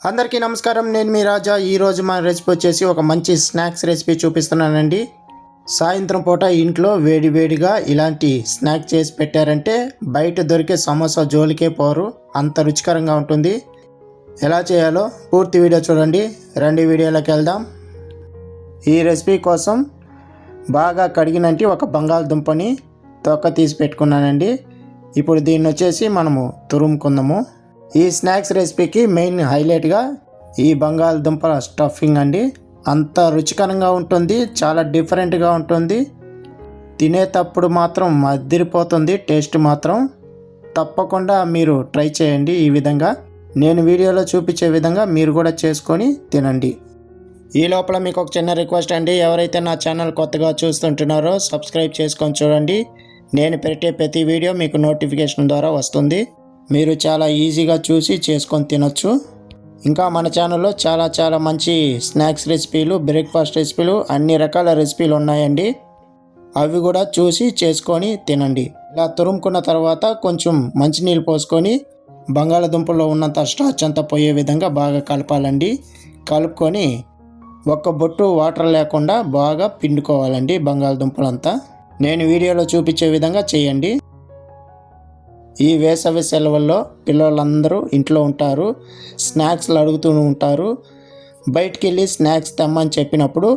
అందరికీ నమస్కారం. నేను మీ రాజా. ఈరోజు మన రెసిపీ వచ్చేసి ఒక మంచి స్నాక్స్ రెసిపీ చూపిస్తున్నానండి. సాయంత్రం పూట ఇంట్లో వేడివేడిగా ఇలాంటి స్నాక్ చేసి పెట్టారంటే బయట దొరికే సమోసా జోలికే పోరు, అంత రుచికరంగా ఉంటుంది. ఎలా చేయాలో పూర్తి వీడియో చూడండి. రండి వీడియోలోకి వెళ్దాం. ఈ రెసిపీ కోసం బాగా కడిగినంటి ఒక బంగాళదుంపని తొక్క తీసి పెట్టుకున్నానండి. ఇప్పుడు దీన్ని వచ్చేసి మనము తురుముకుందాము. ఈ స్నాక్స్ రెసిపీకి మెయిన్ హైలైట్గా ఈ బంగాళదుంప స్టఫింగ్ అండి. అంత రుచికరంగా ఉంటుంది, చాలా డిఫరెంట్గా ఉంటుంది. తినేటప్పుడు మాత్రం అదిరిపోతుంది. టేస్ట్ మాత్రం తప్పకుండా మీరు ట్రై చేయండి. ఈ విధంగా నేను వీడియోలో చూపించే విధంగా మీరు కూడా చేసుకొని తినండి. ఈ లోపల మీకు ఒక చిన్న రిక్వెస్ట్ అండి. ఎవరైతే నా ఛానల్ కొత్తగా చూస్తుంటున్నారో సబ్స్క్రైబ్ చేసుకొని చూడండి. నేను పెట్టే ప్రతి వీడియో మీకు నోటిఫికేషన్ ద్వారా వస్తుంది. మీరు చాలా ఈజీగా చూసి చేసుకొని తినొచ్చు. ఇంకా మన ఛానల్లో చాలా మంచి స్నాక్స్ రెసిపీలు, బ్రేక్ఫాస్ట్ రెసిపీలు, అన్ని రకాల రెసిపీలు ఉన్నాయండి. అవి కూడా చూసి చేసుకొని తినండి. ఇలా తురుముకున్న తర్వాత కొంచెం మంచినీళ్ళు పోసుకొని బంగాళదుంపలో ఉన్నంత స్టార్చ్ అంతా పోయే విధంగా బాగా కలపాలండి. కలుపుకొని ఒక్క బొట్టు వాటర్ లేకుండా బాగా పిండుకోవాలండి బంగాళదుంపలంతా. నేను వీడియోలో చూపించే విధంగా చేయండి. ఈ వేసవి సెలవుల్లో పిల్లలందరూ ఇంట్లో ఉంటారు, స్నాక్స్లు అడుగుతూ ఉంటారు. బయటికి వెళ్ళి స్నాక్స్ తెమ్మని చెప్పినప్పుడు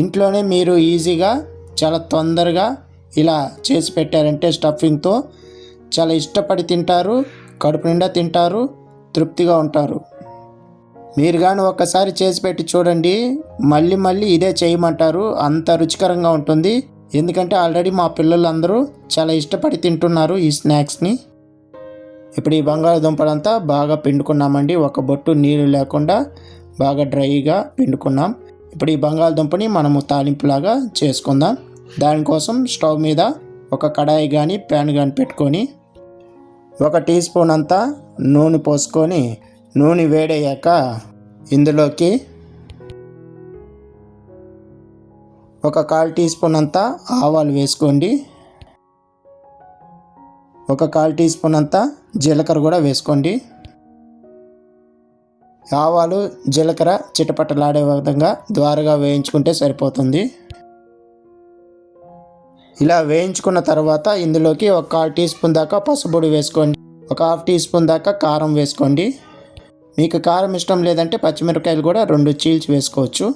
ఇంట్లోనే మీరు ఈజీగా చాలా తొందరగా ఇలా చేసి పెట్టారంటే స్టఫింగ్తో చాలా ఇష్టపడి తింటారు, కడుపు నిండా తింటారు, తృప్తిగా ఉంటారు. మీరు కానీ ఒక్కసారి చేసి పెట్టి చూడండి, మళ్ళీ ఇదే చేయమంటారు. అంత రుచికరంగా ఉంటుంది. ఎందుకంటే ఆల్రెడీ మా పిల్లలందరూ చాలా ఇష్టపడి తింటున్నారు ఈ స్నాక్స్ని. ఇప్పుడు ఈ బంగాళదుంపలంతా బాగా పిండుకున్నామండి. ఒక బొట్టు నీళ్ళు లేకుండా బాగా డ్రైగా పిండుకున్నాం. ఇప్పుడు ఈ బంగాళదుంపని మనము తాలింపులాగా చేసుకుందాం. దానికోసం స్టవ్ మీద ఒక కడాయి కానీ ప్యాన్ కానీ పెట్టుకొని 1 టీ స్పూన్ అంతా నూనె పోసుకొని, నూనె వేడయ్యాక ఇందులోకి ఒక 1/4 టీ స్పూన్ అంతా ఆవాలు వేసుకోండి. ఒక 1/4 టీ స్పూన్ అంతా జీలకర్ర కూడా వేసుకోండి. ఆవాలు జీలకర్ర చిటపటలాడే విధంగా ద్వారగా వేయించుకుంటే సరిపోతుంది. ఇలా వేయించుకున్న తర్వాత ఇందులోకి ఒక 1/4 టీ స్పూన్ దాకా పసుపొడి వేసుకోండి. ఒక 1/2 టీ స్పూన్ దాకా కారం వేసుకోండి. మీకు కారం ఇష్టం లేదంటే పచ్చిమిరపకాయలు కూడా 2 చీల్చి వేసుకోవచ్చు.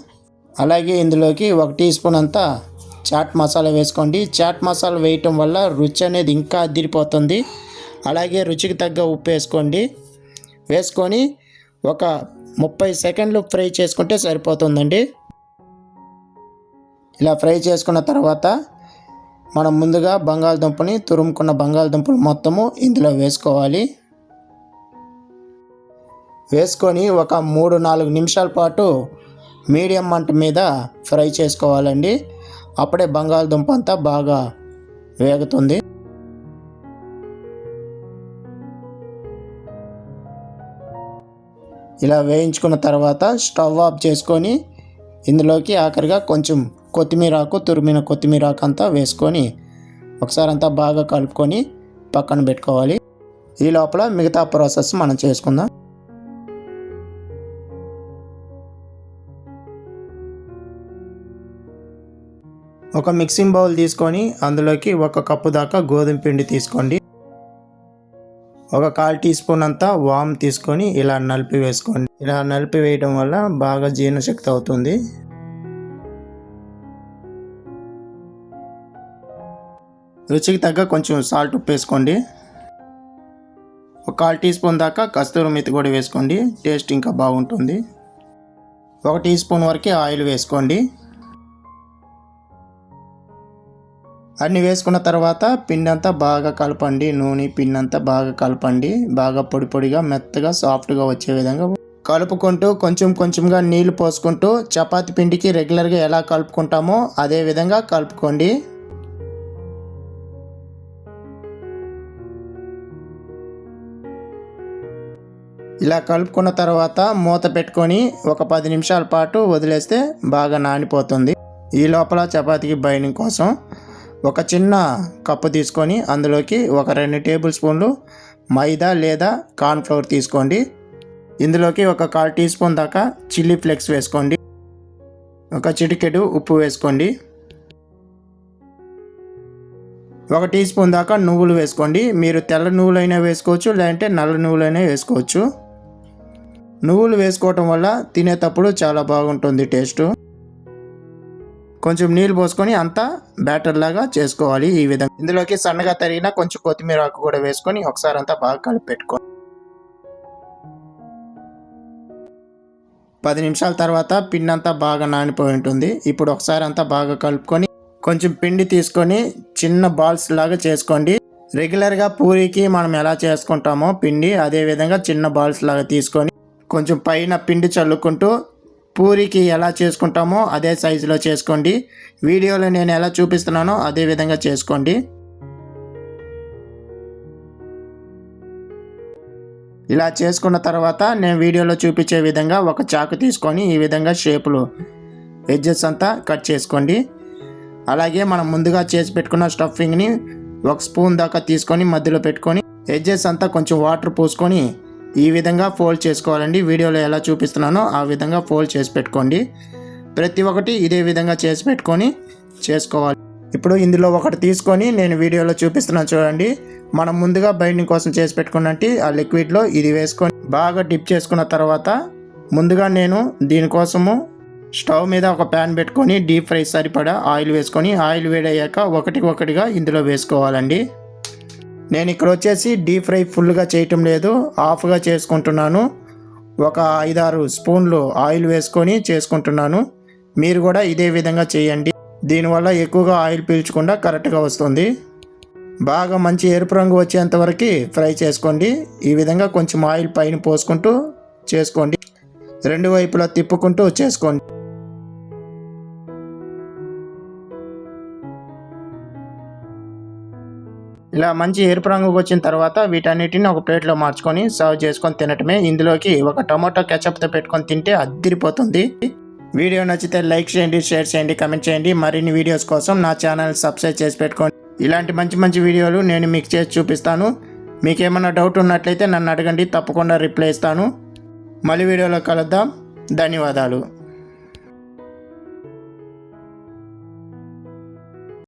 అలాగే ఇందులోకి 1 టీ స్పూన్ అంతా చాట్ మసాలా వేసుకోండి. చాట్ మసాలా వేయటం వల్ల రుచి అనేది ఇంకా అదిరిపోతుంది. అలాగే రుచికి తగ్గ ఉప్పు వేసుకోండి. వేసుకొని ఒక 30 సెకండ్లు ఫ్రై చేసుకుంటే సరిపోతుందండి. ఇలా ఫ్రై చేసుకున్న తర్వాత మనం ముందుగా బంగాళదుంపని తురుముకున్న బంగాళదుంపలు మొత్తము ఇందులో వేసుకోవాలి. వేసుకొని ఒక 3-4 నిమిషాల పాటు మీడియం మంట మీద ఫ్రై చేసుకోవాలండి. అప్పుడే బంగాళదుంప అంతా బాగా వేగుతుంది. ఇలా వేయించుకున్న తర్వాత స్టవ్ ఆఫ్ చేసుకొని ఇందులోకి ఆఖరిగా కొంచెం కొత్తిమీరాకు, తురిమిన కొత్తిమీరాకు అంతా వేసుకొని ఒకసారి అంతా బాగా కలుపుకొని పక్కన పెట్టుకోవాలి. ఈ లోపల మిగతా ప్రాసెస్ మనం చేసుకుందాం. ఒక మిక్సింగ్ బౌల్ తీసుకొని అందులోకి 1 కప్పు దాకా గోధుమ పిండి తీసుకోండి. ఒక 1/4 టీ స్పూన్ అంతా వామ్ తీసుకొని ఇలా నలిపి వేసుకోండి. ఇలా నలిపి వేయడం వల్ల బాగా జీర్ణశక్తి అవుతుంది. రుచికి తగ్గ కొంచెం సాల్ట్ ఉప్పు వేసుకోండి. ఒక 1/4 టీ స్పూన్ దాకా కస్తూరి మెతి కూడా వేసుకోండి. టేస్ట్ ఇంకా బాగుంటుంది. 1 టీ స్పూన్ వరకు ఆయిల్ వేసుకోండి. అన్నీ వేసుకున్న తర్వాత పిండి అంతా బాగా కలపండి. నూనె పిండి అంతా బాగా కలపండి. బాగా పొడిగా మెత్తగా సాఫ్ట్గా వచ్చే విధంగా కలుపుకుంటూ కొంచెంగా నీళ్లు పోసుకుంటూ చపాతి పిండికి రెగ్యులర్గా ఎలా కలుపుకుంటామో అదే విధంగా కలుపుకోండి. ఇలా కలుపుకున్న తర్వాత మూత పెట్టుకొని ఒక 10 నిమిషాల పాటు వదిలేస్తే బాగా నానిపోతుంది. ఈ లోపల చపాతీకి బైండింగ్ కోసం ఒక చిన్న కప్పు తీసుకొని అందులోకి ఒక 2 టేబుల్ స్పూన్లు మైదా లేదా కార్న్ఫ్లోర్ తీసుకోండి. ఇందులోకి ఒక 1/4 టీ స్పూన్ దాకా చిల్లీ ఫ్లేక్స్ వేసుకోండి. ఒక చిటికెడు ఉప్పు వేసుకోండి. 1 టీ స్పూన్ దాకా నువ్వులు వేసుకోండి. మీరు తెల్ల నువ్వులైనా వేసుకోవచ్చు, లేదంటే నల్ల నువ్వులైనా వేసుకోవచ్చు. నువ్వులు వేసుకోవటం వల్ల తినేటప్పుడు చాలా బాగుంటుంది టేస్ట్. కొంచెం నీళ్ళు పోసుకొని అంతా బ్యాటర్ లాగా చేసుకోవాలి ఈ విధంగా. ఇందులోకి సన్నగా తరిగిన కొంచెం కొత్తిమీర ఆకు కూడా వేసుకొని ఒకసారి అంతా బాగా కలిపి పెట్టుకోండి. 10 నిమిషాల తర్వాత పిండి అంతా బాగా నానిపోయి ఉంటుంది. ఇప్పుడు ఒకసారి అంతా బాగా కలుపుకొని కొంచెం పిండి తీసుకొని చిన్న బాల్స్ లాగా చేసుకోండి. రెగ్యులర్గా పూరీకి మనం ఎలా చేసుకుంటామో పిండి అదే విధంగా చిన్న బాల్స్ లాగా తీసుకొని కొంచెం పైన పిండి చల్లుకుంటూ పూరీకి ఎలా చేసుకుంటామో అదే సైజులో చేసుకోండి. వీడియోలో నేను ఎలా చూపిస్తున్నానో అదే విధంగా చేసుకోండి. ఇలా చేసుకున్న తర్వాత నేను వీడియోలో చూపించే విధంగా ఒక చాకు తీసుకొని ఈ విధంగా షేపులు ఎడ్జెస్ అంతా కట్ చేసుకోండి. అలాగే మనం ముందుగా చేసి పెట్టుకున్న స్టఫింగ్ని 1 స్పూన్ దాకా తీసుకొని మధ్యలో పెట్టుకొని ఎడ్జెస్ అంతా కొంచెం వాటర్ పోసుకొని ఈ విధంగా ఫోల్డ్ చేసుకోవాలండి. వీడియోలో ఎలా చూపిస్తున్నానో ఆ విధంగా ఫోల్డ్ చేసి పెట్టుకోండి. ప్రతి ఒక్కటి ఇదే విధంగా చేసి పెట్టుకొని చేసుకోవాలి. ఇప్పుడు ఇందులో ఒకటి తీసుకొని నేను వీడియోలో చూపిస్తున్నాను చూడండి. మనం ముందుగా బైండింగ్ కోసం చేసి పెట్టుకున్నట్టు ఆ లిక్విడ్లో ఇది వేసుకొని బాగా డిప్ చేసుకున్న తర్వాత ముందుగా నేను దీనికోసము స్టవ్ మీద ఒక ప్యాన్ పెట్టుకొని డీప్ ఫ్రై సరిపడా ఆయిల్ వేసుకొని ఆయిల్ వేడయ్యాక ఒకటిగా ఇందులో వేసుకోవాలండి. నేను ఇక్కడ వచ్చేసి డీప్ ఫ్రై ఫుల్గా చేయటం లేదు, హాఫ్గా చేసుకుంటున్నాను. ఒక 5-6 స్పూన్లు ఆయిల్ వేసుకొని చేసుకుంటున్నాను. మీరు కూడా ఇదే విధంగా చేయండి. దీనివల్ల ఎక్కువగా ఆయిల్ పీల్చకుండా కరెక్ట్గా వస్తుంది. బాగా మంచి ఎరుపు రంగు వచ్చేంత వరకు ఫ్రై చేసుకోండి. ఈ విధంగా కొంచెం ఆయిల్ పైన పోసుకుంటూ చేసుకోండి. 2 వైపులా తిప్పుకుంటూ చేసుకోండి. ఇలా మంచి ఎరుపు రంగుకి వచ్చిన తర్వాత వీటన్నిటిని ఒక ప్లేట్లో మార్చుకొని సర్వ్ చేసుకొని తినటమే. ఇందులోకి ఒక టమాటో కెచప్తో పెట్టుకొని తింటే అద్దిరిపోతుంది. వీడియో నచ్చితే లైక్ చేయండి, షేర్ చేయండి, కమెంట్ చేయండి. మరిన్ని వీడియోస్ కోసం నా ఛానల్ సబ్స్క్రైబ్ చేసి పెట్టుకోండి. ఇలాంటి మంచి వీడియోలు నేను మీకు చేసి చూపిస్తాను. మీకు ఏమైనా డౌట్ ఉన్నట్లయితే నన్ను అడగండి, తప్పకుండా రిప్లై ఇస్తాను. మళ్ళీ వీడియోలో కలుద్దాం. ధన్యవాదాలు.